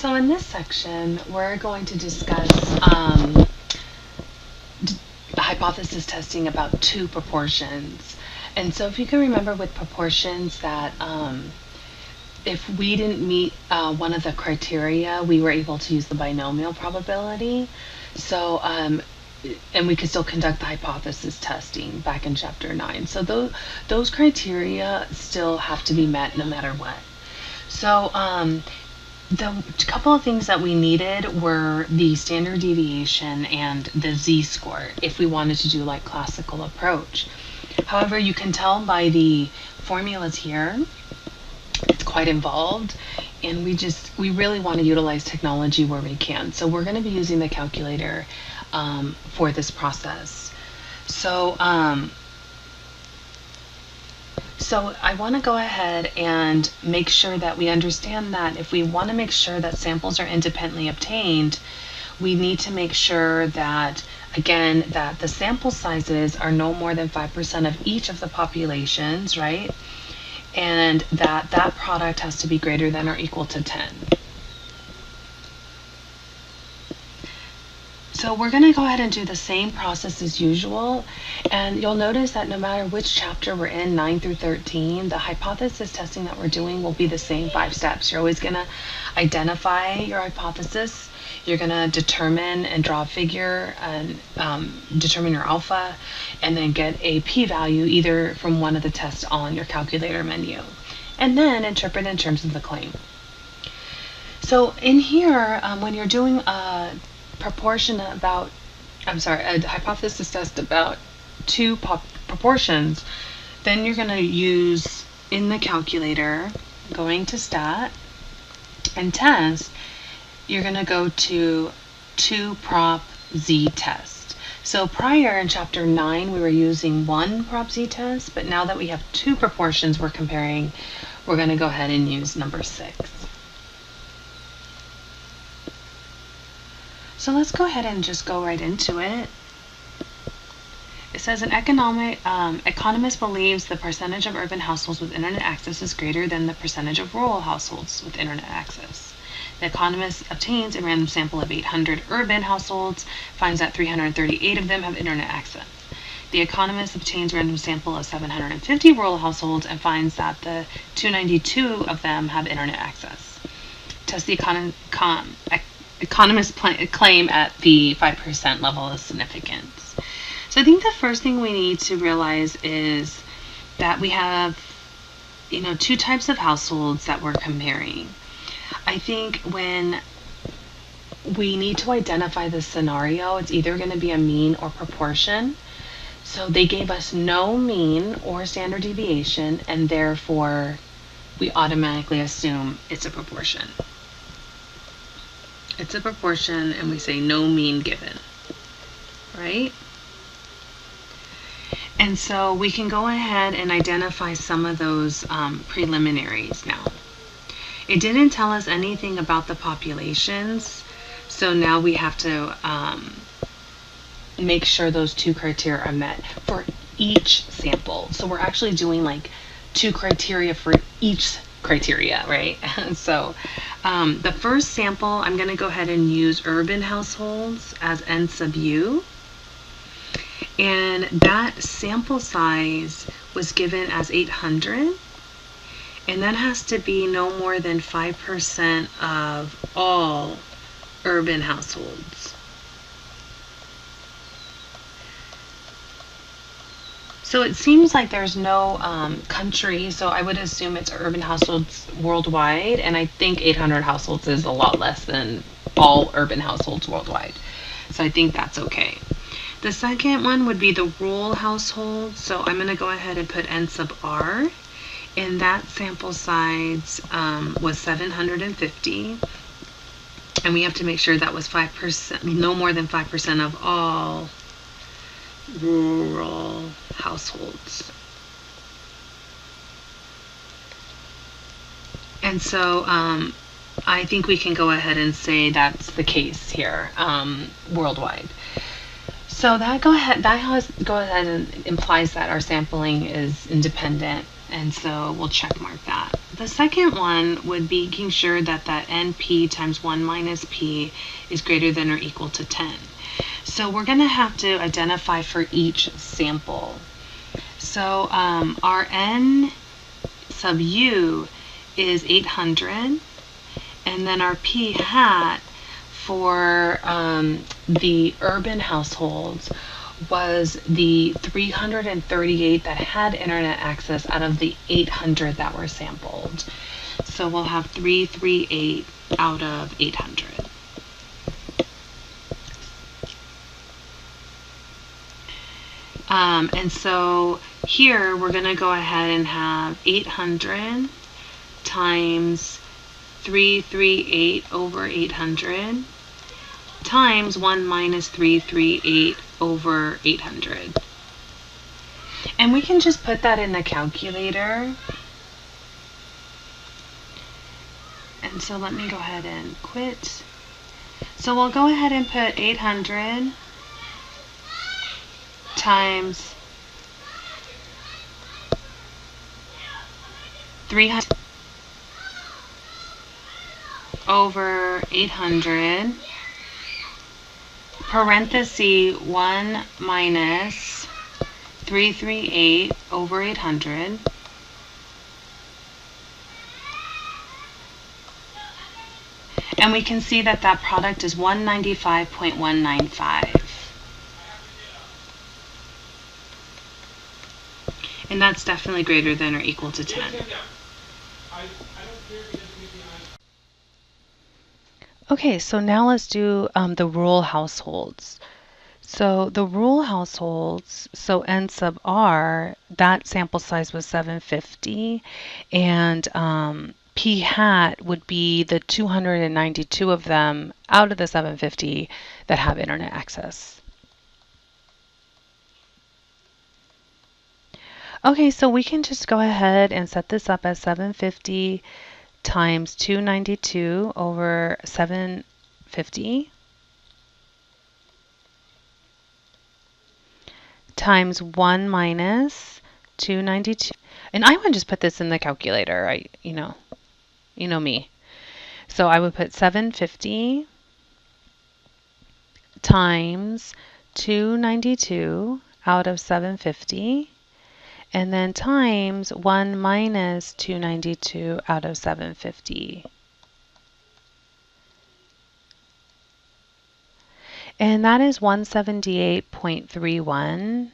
So in this section, we're going to discuss hypothesis testing about two proportions. And so if you can remember with proportions that if we didn't meet one of the criteria, we were able to use the binomial probability. So, and we could still conduct the hypothesis testing back in chapter 9. So those criteria still have to be met no matter what. So the couple of things that we needed were the standard deviation and the z-score if we wanted to do like classical approach. However, you can tell by the formulas here, it's quite involved, and we really want to utilize technology where we can. So we're going to be using the calculator for this process. So I want to go ahead and make sure that we understand that if we want to make sure that samples are independently obtained, we need to make sure that, again, that the sample sizes are no more than 5% of each of the populations, right? And that product has to be greater than or equal to 10. So we're going to go ahead and do the same process as usual, and you'll notice that no matter which chapter we're in, 9 through 13, the hypothesis testing that we're doing will be the same 5 steps. You're always going to identify your hypothesis, you're going to determine and draw a figure and determine your alpha, and then get a p-value either from one of the tests on your calculator menu, and then interpret in terms of the claim. So in here, when you're doing a hypothesis test about two proportions, then you're going to use in the calculator, going to stat and test, you're going to go to 2 prop z test. So prior in chapter 9 we were using 1 prop z test, but now that we have 2 proportions we're comparing, we're going to go ahead and use number 6. So let's go ahead and just go right into it. It says an economist believes the percentage of urban households with internet access is greater than the percentage of rural households with internet access. The economist obtains a random sample of 800 urban households, finds that 338 of them have internet access. The economist obtains a random sample of 750 rural households and finds that the 292 of them have internet access. Test the economists claim at the 5% level of significance. So I think the first thing we need to realize is that we have, 2 types of households that we're comparing. I think when we need to identify the scenario, it's either going to be a mean or proportion. So they gave us no mean or standard deviation, and therefore we automatically assume it's a proportion. It's a proportion, and we say no mean given, right? And so we can go ahead and identify some of those preliminaries now. It didn't tell us anything about the populations, so now we have to make sure those 2 criteria are met for each sample. So we're actually doing like 2 criteria for each criteria, right? So the first sample, I'm going to go ahead and use urban households as n sub u, and that sample size was given as 800, and that has to be no more than 5% of all urban households. So it seems like there's no country, so I would assume it's urban households worldwide, and I think 800 households is a lot less than all urban households worldwide. So I think that's okay. The second one would be the rural household, so I'm going to go ahead and put n sub r, and that sample size was 750, and we have to make sure that was 5%, no more than 5% of all rural households. And so I think we can go ahead and say that's the case here worldwide. So that goes ahead and implies that our sampling is independent, and so we'll check mark that. The second one would be making sure that that NP times 1 minus P is greater than or equal to 10. So we're going to have to identify for each sample. So our N sub U is 800, and then our P hat for the urban households was the 338 that had internet access out of the 800 that were sampled. So we'll have 338 out of 800. And so here we're going to go ahead and have 800 times 338 over 800 times 1 minus 338 over 800. And we can just put that in the calculator. And so let me go ahead and quit. So we'll go ahead and put 800 times 300 over 800, parenthesis 1 minus 338 over 800, and we can see that that product is 195.195. And that's definitely greater than or equal to 10. Okay, so now let's do the rural households. So the rural households, so N sub R, that sample size was 750, and P hat would be the 292 of them out of the 750 that have internet access. Okay, so we can just go ahead and set this up as 750 times 292 over 750 times 1 minus 292. And I would just put this in the calculator. You know me. So I would put 750 times 292 out of 750, and then times 1 minus 292 out of 750. And that is 178.31.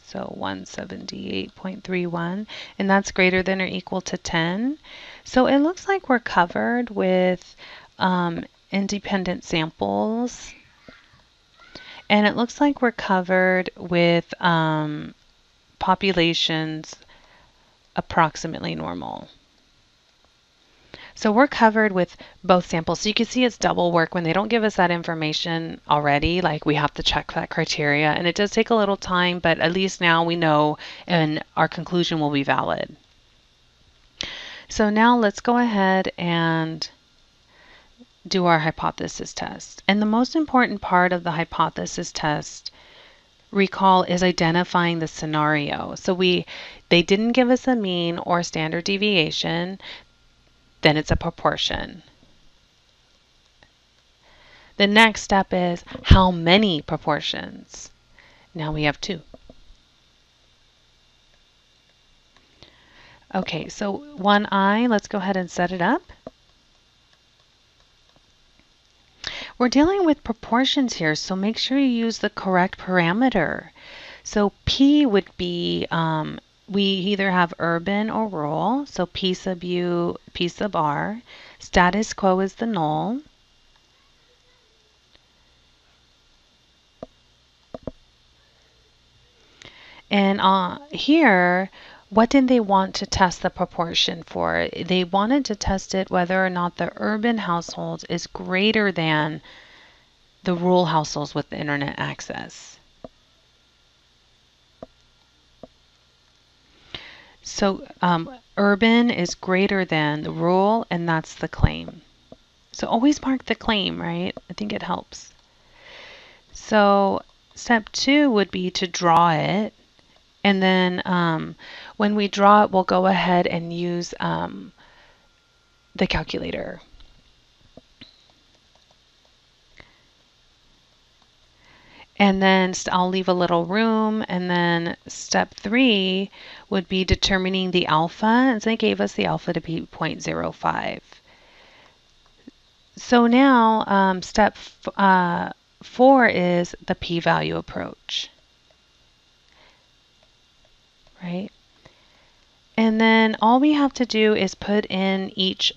So 178.31, and that's greater than or equal to 10. So it looks like we're covered with independent samples, and it looks like we're covered with populations approximately normal. So we're covered with both samples. So you can see it's double work when they don't give us that information already. Like, we have to check that criteria, and it does take a little time, but at least now we know and our conclusion will be valid. So now let's go ahead and do our hypothesis test. And the most important part of the hypothesis test, recall, is identifying the scenario. So they didn't give us a mean or standard deviation, then it's a proportion. The next step is how many proportions. Now we have 2. Okay, so 1i, let's go ahead and set it up. We're dealing with proportions here, so make sure you use the correct parameter. So P would be, we either have urban or rural, so P sub U, P sub R. Status quo is the null. And here, what did they want to test the proportion for? They wanted to test it whether or not the urban household is greater than the rural households with internet access. So urban is greater than the rural, and that's the claim. So always mark the claim, right? I think it helps. So step 2 would be to draw it. And then when we draw it, we'll go ahead and use the calculator. And then I'll leave a little room. And then step 3 would be determining the alpha. And so they gave us the alpha to be 0.05. So now step 4 is the p-value approach. Right? And then all we have to do is put in each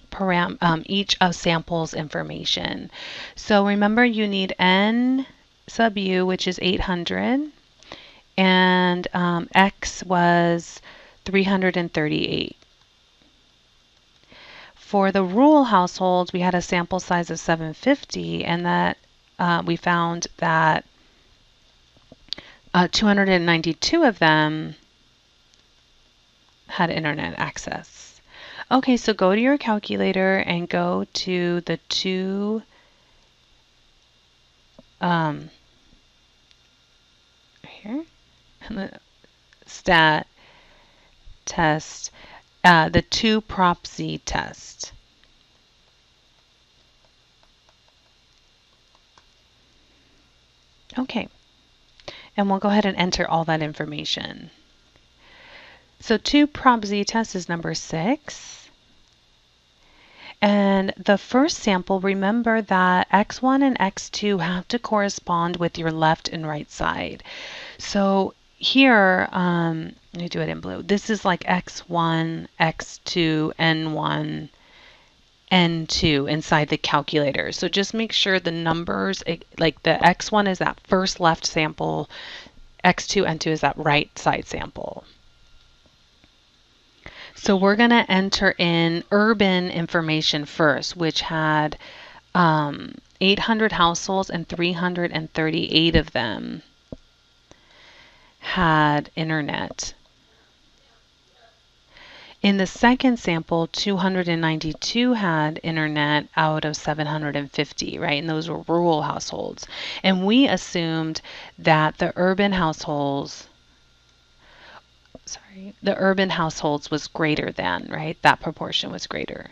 of samples information. So remember, you need n sub u, which is 800, and x was 338. For the rural households, we had a sample size of 750, and that we found that 292 of them had internet access. Okay, so go to your calculator and go to the here, stat test, the 2 prop Z test. Okay, and we'll go ahead and enter all that information. So 2 prop Z test is number 6. And the first sample, remember that x1 and x2 have to correspond with your left and right side. So here, let me do it in blue. This is like x1, x2, n1, n2 inside the calculator. So just make sure the numbers, like the x1 is that first left sample, x2, n2 is that right side sample. So we're going to enter in urban information first, which had 800 households and 338 of them had internet. In the second sample, 292 had internet out of 750, right? And those were rural households. And we assumed that the urban households was greater than, right? That proportion was greater.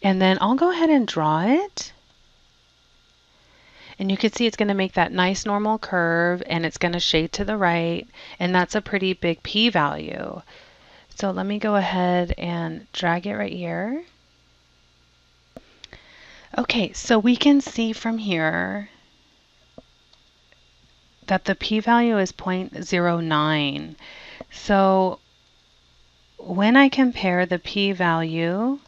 And then I'll go ahead and draw it. And you can see it's going to make that nice normal curve, and it's going to shade to the right. And that's a pretty big p-value. So let me go ahead and drag it right here. Okay, so we can see from here that the p-value is 0.09. So when I compare the p-value,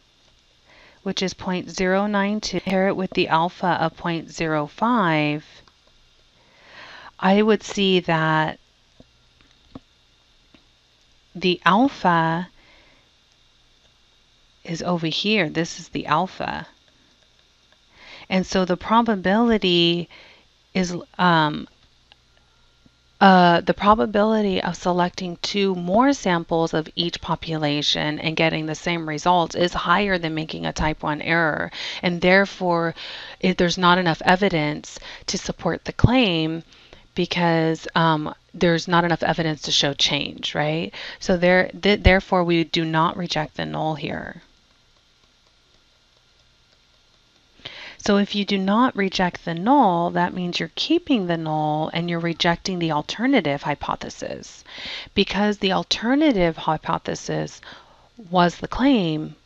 which is 0.092, compare it with the alpha of 0.05, I would see that the alpha is over here. This is the alpha. And so the probability is the probability of selecting 2 more samples of each population and getting the same results is higher than making a type 1 error. And therefore, there's not enough evidence to support the claim because there's not enough evidence to show change, right? So therefore, we do not reject the null here. So if you do not reject the null, that means you're keeping the null and you're rejecting the alternative hypothesis. Because the alternative hypothesis was the claim,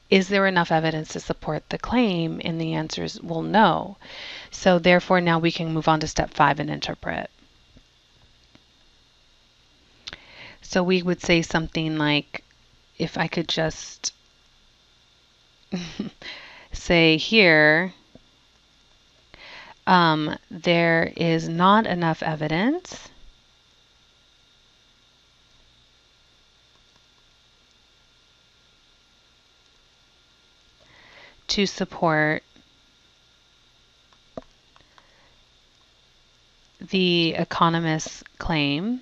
is there enough evidence to support the claim? And the answer is, well, no. So therefore, now we can move on to step 5 and interpret. So we would say something like, if I could just say here, there is not enough evidence to support the economist's claim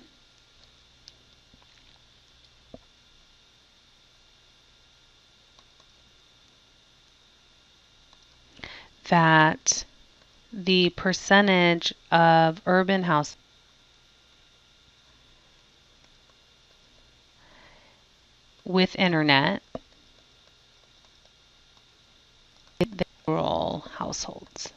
that the percentage of urban households with internet in rural households.